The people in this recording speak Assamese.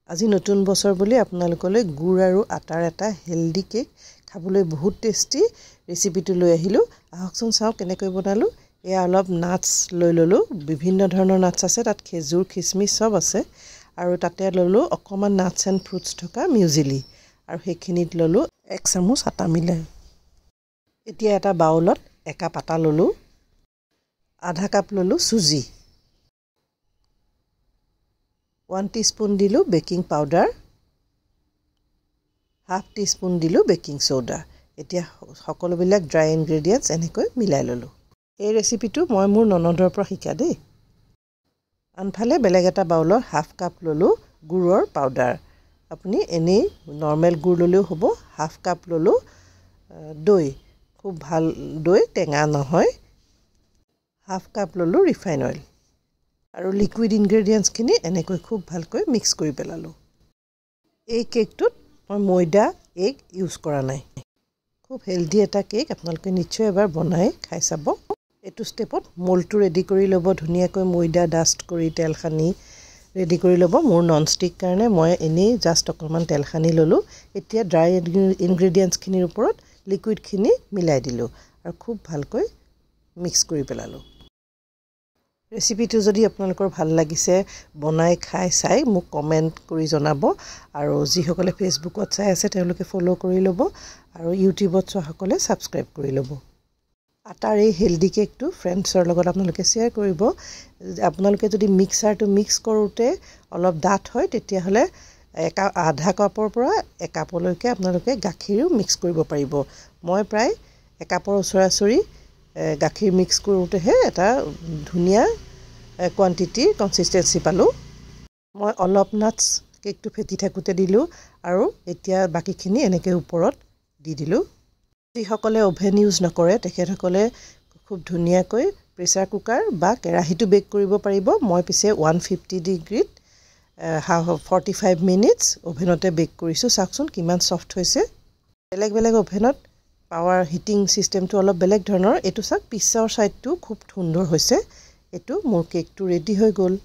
আজি নতুন বছৰ বুলি আপোনালোকলৈ গুড় আৰু আটাৰ এটা হেলদি কেক খাবলৈ বহুত টেষ্টি ৰেচিপিটো লৈ আহিলো আহকচোন চাও কেনেকৈ বনালো এয়া অলপ নাটস লৈ ললো বিভিন্ন ধৰণৰ নাটস আছে তাত খেজুৰ খিসমিস সব আছে আৰু তাতে ললো অকমান নাটস এণ্ড ফ্ৰুটস থকা মিউজিলি আৰু হেখিনিত ললো 1 চামুচ আটা মিলাই এতিয়া এটা বাউলত এক কাপ আটা ললো আধা কাপ ললো সুজি 1 teaspoon দিলো বেকিং পাউডাৰ হাফ টিস্পুন দিলো বেকিং সোডা এতিয়া সকলোবিলাক ড্ৰাই ইনগ্ৰেডিয়েন্টস এনেকৈ মিলাই ললো এই ৰেচিপিটো মই মোৰ ননদৰ পৰা শিকা দেই আনফালে বেলেগ এটা বাউলত হাফ কাপ ললো গুড়ৰ পাউডাৰ আপুনি এনে নরমাল গুড় ললেও হ'ব হাফ কাপ ললো দই খুব ভাল দই টেঙা নহয় হাফ কাপ ললো ৰিফাইন অইল আৰু লিকুইড ইনগ্ৰেডিয়েন্টস খিনি এনেকৈ খুব ভালকৈ মিক্স কৰি পেলালো এই কেকটোত মই ময়দা এগ ইউজ কৰা নাই খুব হেলদি এটা কেক আপোনালোকে নিশ্চয় এবাৰ বনাই খাই চাব এটো স্টেপত মোল্ডটো ৰেডি কৰি লব ধুনিয়াকৈ ময়দা ডাস্ট কৰি তেল খানি ৰেডি কৰি লব মোৰ নন ষ্টিক কাৰণে মই এনে জাস্ট অকমান তেল খানি ললো এতিয়া ড্ৰাই ইনগ্ৰেডিয়েন্টস খিনিৰ ওপৰত লিকুইড খিনি মিলাই দিলো আৰু খুব ভালকৈ মিক্স কৰি পেলালো ৰেচিপিটো যদি আপোনালোকৰ ভাল লাগিছে বনাই খাই চাই মোক কমেন্ট কৰি জনাব আৰু যিসকলে ফেসবুকত চাই আছে তেওঁলোকে ফলো কৰি লব আৰু ইউটিউবত সকলে সাবস্ক্ৰাইব কৰি লব আটাৰ এই হেলদি কেকটো ফ্ৰেণ্ডছৰ লগত আপোনালোকে শেয়াৰ কৰিব আপোনালোকে যদি মিক্সাৰটো মিক্স কৰোতে অলপ ডাঠ হয় তেতিয়া হলে আধা কাপৰ পৰা এক কাপলৈকে আপোনালোকে গাখীৰো মিক্স কৰিব পাৰিব মই প্ৰায় এক কাপৰ ওচৰাচৰি গাখীৰ মিক্স কৰোতেহে এটা ধুনিয়া কোয়ান্টিটি কনসিস্টেন্সি পালো মই অলপ নাটস কেকটো ফেটি থাকুতে দিলো আৰু এতিয়া বাকিখিনি এনেকৈ ওপৰত দি দিলো যিসকলে ওভেন ইউজ নকৰে তেখেতসকলে খুব ধুনিয়াকৈ প্ৰেসাৰ কুকাৰ বা কেৰাহিটো বেক কৰিব পাৰিব মই পিছে 150 ডিগ্ৰীত 45 মিনিটস ওভেনতে বেক কৰিছো চাওকচোন কিমান সফট হৈছে বেলেগ বেলেগ ওভেনত পাৱাৰ হিটিং সিস্টেমটো অলপ বেলেগ ধৰণৰ এটো চাক পিছৰ সাইডটো খুব সুন্দৰ হৈছে এটো মোৰ কেকটো ৰেডি হৈ গল